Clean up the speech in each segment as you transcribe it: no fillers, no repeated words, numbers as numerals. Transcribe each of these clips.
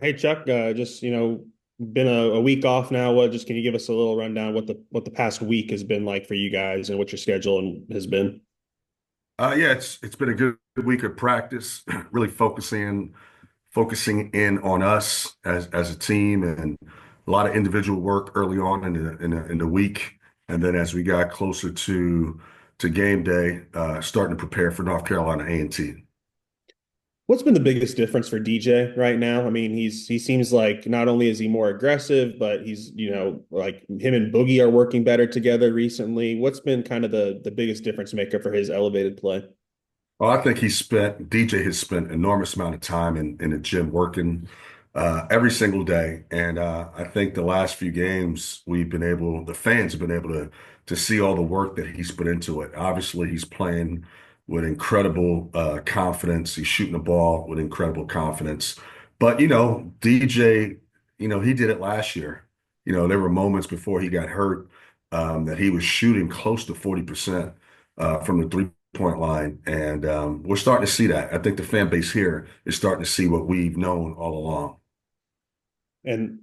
Hey Chuck, just been a week off now. What just can you give us a little rundown what the past week has been like for you guys and what your schedule has been? Yeah, it's been a good week of practice, really focusing in on us as a team, and a lot of individual work early on in the week, and then as we got closer to game day, starting to prepare for North Carolina A&T. What's been the biggest difference for DJ right now? I mean, he seems like not only is he more aggressive, but he's like him and Boogie are working better together recently. What's been kind of the biggest difference maker for his elevated play? Well, I think DJ has spent enormous amount of time in the gym working every single day. And I think the last few games the fans have been able to see all the work that he's put into it. Obviously, he's playing with incredible confidence. He's shooting the ball with incredible confidence. But, DJ, he did it last year. There were moments before he got hurt that he was shooting close to 40% from the three-point line. And we're starting to see that. I think the fan base here is starting to see what we've known all along. And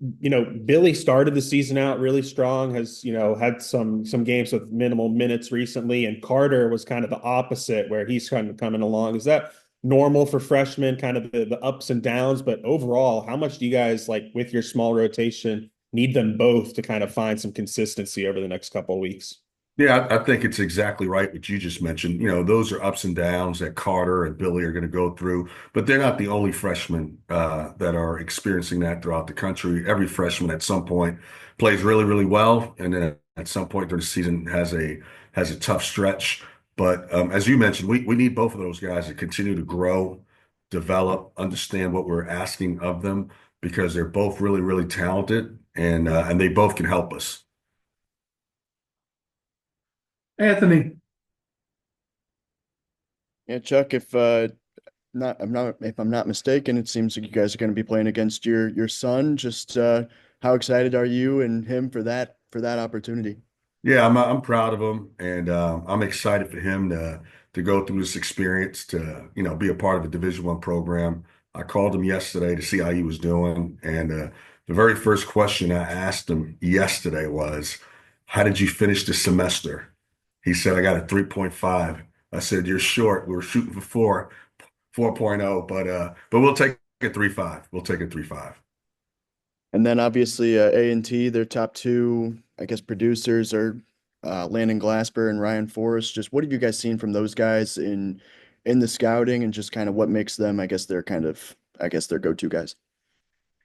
Billy started the season out really strong, has had some games with minimal minutes recently, and Carter was kind of the opposite, where he's kind of coming along. Is that normal for freshmen, kind of the ups and downs? But overall, how much do you guys like with your small rotation need them both to kind of find some consistency over the next couple of weeks? Yeah, I think it's exactly right what you just mentioned. Those are ups and downs that Carter and Billy are going to go through, but they're not the only freshmen that are experiencing that throughout the country. Every freshman at some point plays really, really well, and then at some point during the season has a tough stretch. But as you mentioned, we need both of those guys to continue to grow, develop, understand what we're asking of them because they're both really, really talented, and they both can help us. Anthony, Yeah, Chuck, if I'm not mistaken, it seems like you guys are going to be playing against your son. Just how excited are you and him for that opportunity? Yeah, I'm proud of him, and I'm excited for him to go through this experience to be a part of a Division I program. I called him yesterday to see how he was doing, and the very first question I asked him yesterday was, "How did you finish the semester?" He said, "I got a 3.5." I said, "You're short. We were shooting for 4.0, but we'll take a 3.5. We'll take a 3.5." And then obviously A&T, their top two, I guess, producers are Landon Glasper and Ryan Forrest. Just what have you guys seen from those guys in the scouting and just kind of what makes them, I guess, their go-to guys?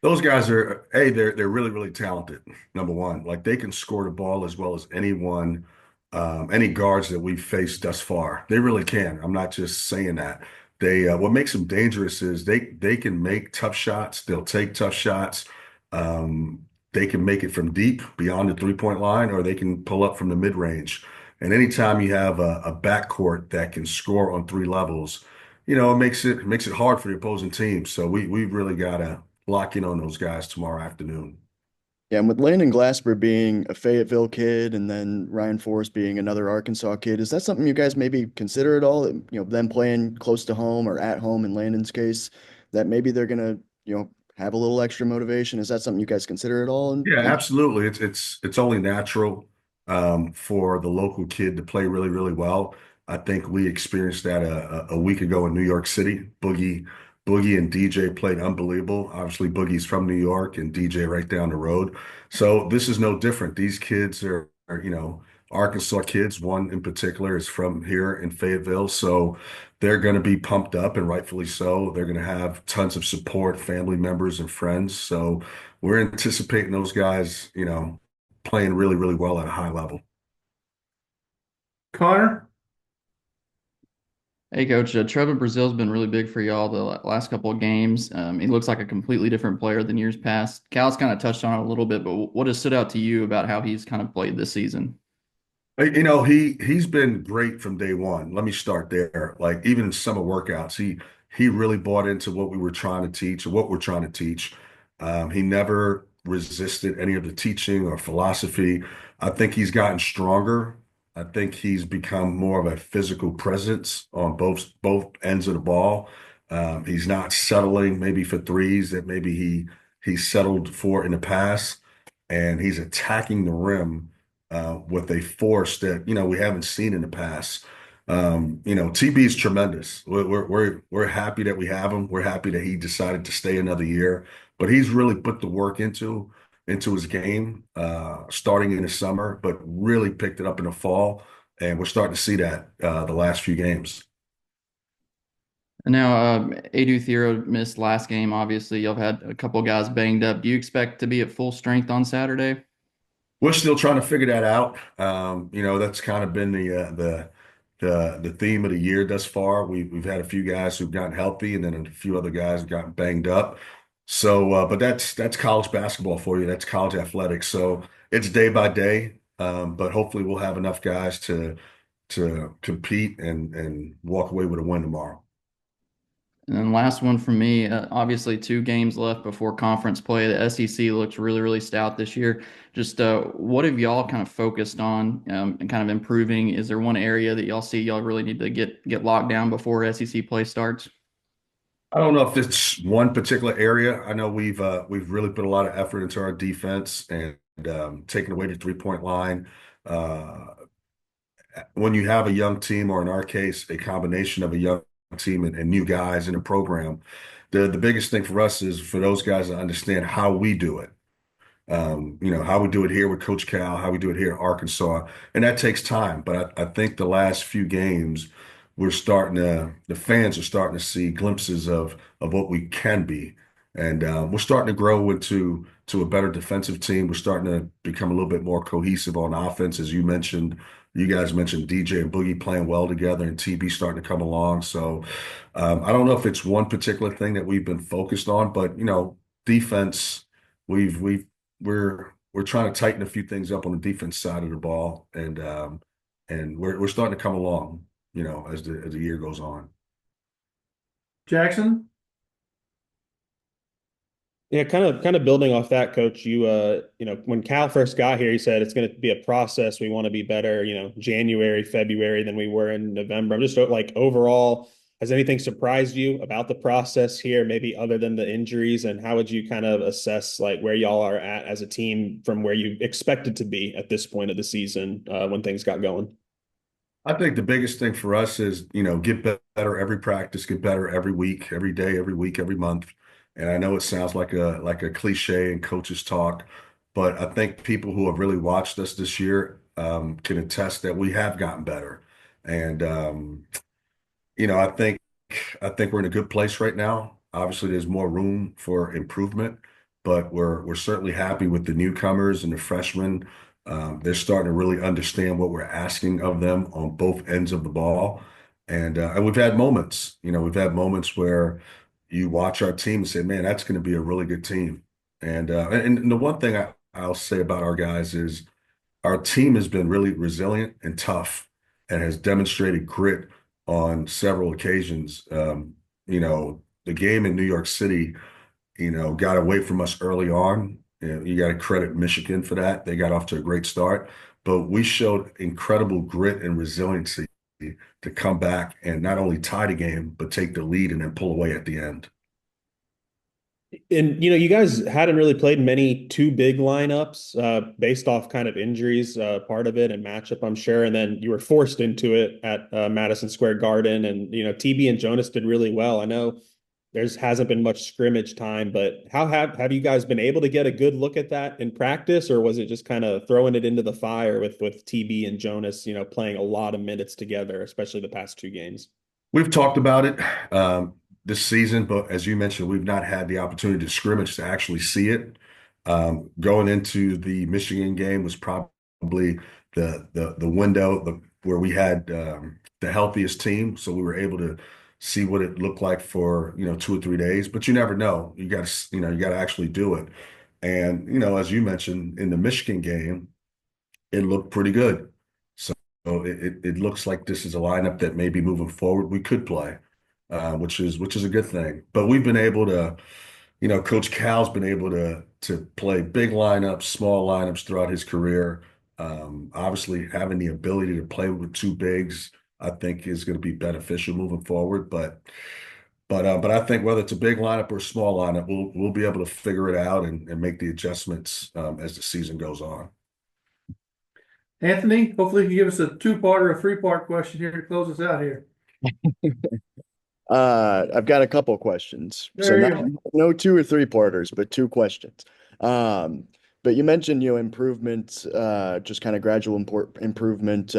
Those guys are, hey, they're really, really talented. Number one, like they can score the ball as well as anyone, any guards that we've faced thus far. They really can. I'm not just saying that. What makes them dangerous is they can make tough shots. They'll take tough shots. They can make it from deep beyond the three-point line, or they can pull up from the mid-range. And anytime you have a backcourt that can score on three levels, it makes it hard for the opposing team. So we've really got to lock in on those guys tomorrow afternoon. Yeah, and with Landon Glasper being a Fayetteville kid and then Ryan Forrest being another Arkansas kid, is that something you guys maybe consider at all? Them playing close to home or at home in Landon's case, that maybe they're gonna, have a little extra motivation. Is that something you guys consider at all? Yeah, absolutely. It's only natural for the local kid to play really, really well. I think we experienced that a week ago in New York City. Boogie and DJ played unbelievable. Obviously, Boogie's from New York and DJ right down the road. So this is no different. These kids are Arkansas kids. One in particular is from here in Fayetteville. So they're going to be pumped up, and rightfully so. They're going to have tons of support, family members and friends. So we're anticipating those guys, playing really, really well at a high level. Connor, Hey, Coach. Trevor Brazil's been really big for y'all the last couple of games. He looks like a completely different player than years past. Cal's kind of touched on it a little bit, but what has stood out to you about how he's kind of played this season? He's been great from day one. Let me start there. Like even in summer workouts, he really bought into what we were trying to teach or what we're trying to teach. He never resisted any of the teaching or philosophy. I think he's gotten stronger. I think he's become more of a physical presence on both ends of the ball. He's not settling maybe for threes that maybe he's settled for in the past, and he's attacking the rim with a force that we haven't seen in the past. TB is tremendous. We're happy that we have him. We're happy that he decided to stay another year, but he's really put the work into his game starting in the summer, but really picked it up in the fall, and we're starting to see that the last few games. And now, Adu Thero missed last game. Obviously, you've had a couple guys banged up. Do you expect to be at full strength on Saturday? We're still trying to figure that out. That's kind of been the theme of the year thus far. We've had a few guys who've gotten healthy, and then a few other guys have gotten banged up. So, but that's college basketball for you. That's college athletics. So it's day by day. But hopefully, we'll have enough guys to compete and walk away with a win tomorrow. And then last one from me, obviously 2 games left before conference play. The SEC looks really, really stout this year. Just what have y'all kind of focused on and kind of improving? Is there one area that y'all see y'all really need to get locked down before SEC play starts? I don't know if it's one particular area. I know we've really put a lot of effort into our defense and taking away the 3-point line. Uh, when you have a young team, or in our case, a combination of a young team and new guys in the program, the biggest thing for us is for those guys to understand how we do it. How we do it here with Coach Cal, how we do it here at Arkansas, and that takes time. But I think the last few games, the fans are starting to see glimpses of what we can be, and we're starting to grow to a better defensive team. We're starting to become a little bit more cohesive on offense, as you mentioned. You guys mentioned DJ and Boogie playing well together, and TB starting to come along. So I don't know if it's one particular thing that we've been focused on, but defense. We've we're trying to tighten a few things up on the defense side of the ball, and we're starting to come along, as the year goes on. Jackson? Yeah, kind of building off that, Coach. When Cal first got here, he said it's going to be a process. We want to be better, January, February than we were in November. I'm just like overall, has anything surprised you about the process here, maybe other than the injuries? And how would you kind of assess like where y'all are at as a team from where you expected to be at this point of the season when things got going? I think the biggest thing for us is, get better every practice, get better every week, every day, every week, every month. And I know it sounds like a cliche and coaches talk, but I think people who have really watched us this year can attest that we have gotten better. And you know, I think I think we're in a good place right now. Obviously, there's more room for improvement, but we're certainly happy with the newcomers and the freshmen. They're starting to really understand what we're asking of them on both ends of the ball. And we've had moments, we've had moments where you watch our team and say, man, that's going to be a really good team. And the one thing I'll say about our guys is our team has been really resilient and tough and has demonstrated grit on several occasions. The game in New York City, got away from us early on. You got to credit Michigan for that. They got off to a great start, but we showed incredible grit and resiliency to come back and not only tie the game, but take the lead and then pull away at the end. And you guys hadn't really played many two big lineups based off kind of injuries, part of it and matchup, I'm sure. And then you were forced into it at Madison Square Garden, and TB and Jonas did really well. I know there's hasn't been much scrimmage time, but how have you guys been able to get a good look at that in practice, or was it just kind of throwing it into the fire with TB and Jonas, playing a lot of minutes together, especially the past 2 games? We've talked about it this season, but as you mentioned, we've not had the opportunity to scrimmage to actually see it. Going into the Michigan game was probably the window where we had the healthiest team, so we were able to see what it looked like for 2 or 3 days. But you never know. You got to actually do it. And as you mentioned in the Michigan game, it looked pretty good. So it looks like this is a lineup that maybe moving forward we could play, which is a good thing. But we've been able to, Coach Cal's been able to play big lineups, small lineups throughout his career. Obviously, having the ability to play with two bigs, I think, is going to be beneficial moving forward. But But I think whether it's a big lineup or a small lineup, we'll be able to figure it out and make the adjustments as the season goes on. Anthony, hopefully you can give us a two-part or a three-part question here to close us out here. I've got a couple questions. So There you go. no two or three parters, but two questions. But you mentioned, improvement, just kind of gradual improvement.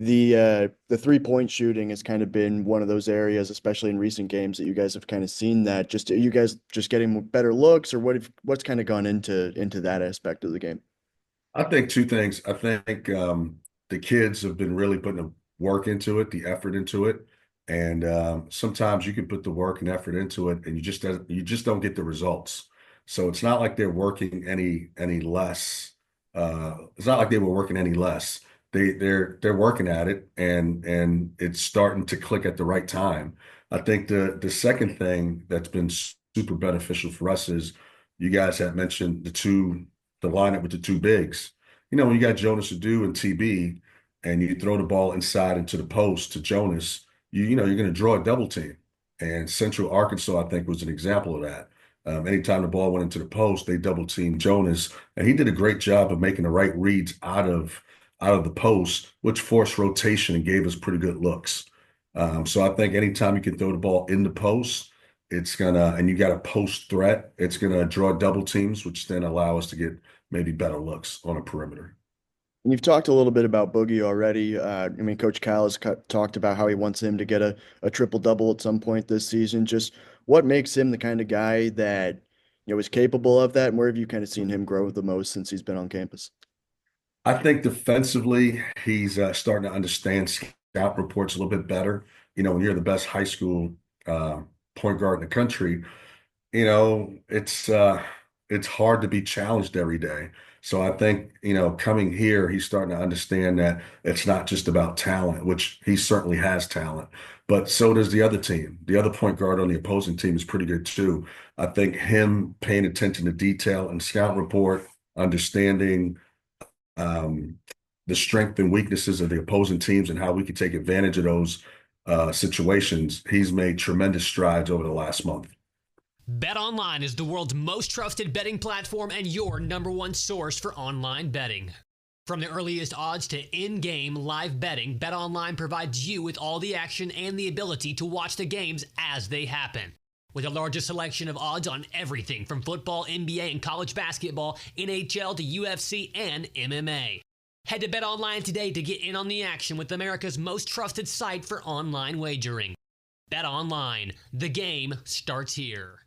The 3-point shooting has kind of been one of those areas, especially in recent games, that you guys have kind of seen that. Just are you guys just getting better looks, or what's kind of gone into that aspect of the game? I think two things. I think the kids have been really putting the work into it, the effort into it, and sometimes you can put the work and effort into it, and you just don't get the results. So it's not like they're working any less. It's not like they were working any less. They're working at it, and it's starting to click at the right time. I think the second thing that's been super beneficial for us is you guys have mentioned the lineup with the two bigs. When you got Jonas Adu and TB, and you throw the ball inside into the post to Jonas, you're going to draw a double team. And Central Arkansas, I think, was an example of that. Anytime the ball went into the post, they double teamed Jonas, and he did a great job of making the right reads out of the post, which forced rotation and gave us pretty good looks. So I think anytime you can throw the ball in the post, and you got a post threat, it's gonna draw double teams, which then allow us to get maybe better looks on a perimeter. And you've talked a little bit about Boogie already. Coach Cal has talked about how he wants him to get a triple-double at some point this season. Just what makes him the kind of guy that, is capable of that, and where have you kind of seen him grow the most since he's been on campus? I think defensively, he's starting to understand scout reports a little bit better. When you're the best high school point guard in the country, it's hard to be challenged every day. So I think, coming here, he's starting to understand that it's not just about talent, which he certainly has talent, but so does the other team. The other point guard on the opposing team is pretty good too. I think him paying attention to detail and scout report, understanding the strength and weaknesses of the opposing teams and how we can take advantage of those situations, he's made tremendous strides over the last month. BetOnline is the world's most trusted betting platform and your #1 source for online betting. From the earliest odds to in-game live betting, BetOnline provides you with all the action and the ability to watch the games as they happen. With the largest selection of odds on everything from football, NBA, and college basketball, NHL to UFC and MMA. Head to BetOnline today to get in on the action with America's most trusted site for online wagering. BetOnline, the game starts here.